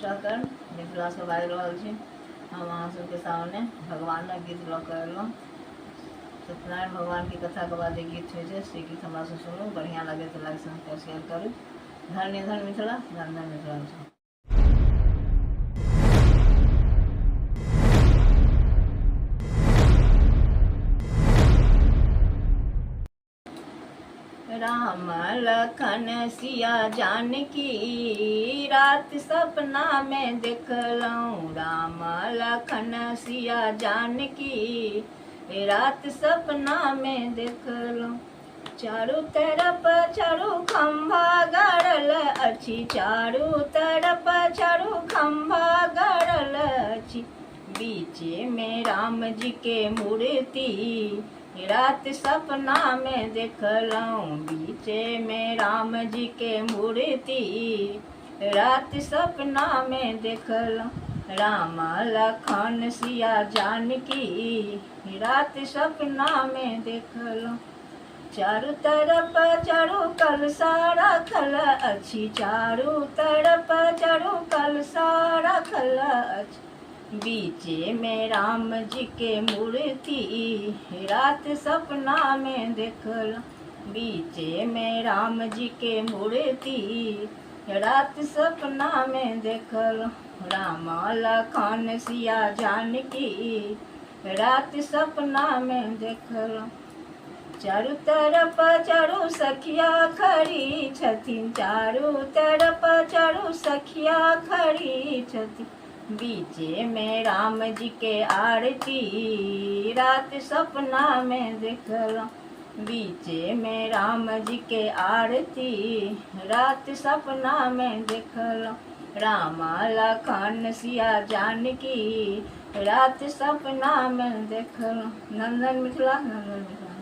सहकर मिथिला से बाजि रहल छी। हम अहाँ सबके सामने भगवानक गीत लऽ कऽ एलहुँ। सत्यनारायण भगवान की कथा के बाद एक गीत होइ छै, से गीत हमरा से सुनू। बढ़िया लगे तो लाइक सब्सक्राइब शेयर करू। धन्य धन मिथिला, धन धन मिथिलांचल। राम लखन सिया जानकी रात सपना में देखलहुँ। राम लखन सिया जानकी रात सपना में देखलहुँ। चारू तरफ चारू खम्भा गड़ल अछि, चारू तरफ चारू खम्भा गड़ल अछि। बीचे में राम जी के मूर्ति रात सपना में देखलहुँ। बीचे में राम जी के मूर्ति रात सपना में देखलहुँ। राम लखन सिया जानकी रात सपना में देखलहुँ। चारू तरफ चारू कलशा राखल अछि, चारू तरफ चारू कलशा राखल अछि। बीचे में राम जी के मूर्ति रात सपना में देखलहुँ। बीचे में राम जी के मूर्ति रात सपना में देखलहुँ। राम लखन सिया जानकी रात सपना में देखलहुँ। चारू तरफ चारू सखिया खड़ी छथिन, चारू तरफ चारू सखिया खड़ी छथिन। बीचे में राम जी के आरती रात सपना में देखलहुँ। बीचे में राम जी के आरती रात सपना में देखलहुँ। राम लखन सिया जानकी रात सपना में देखलहुँ। नंदन मिथिला, नंदन मिथिला।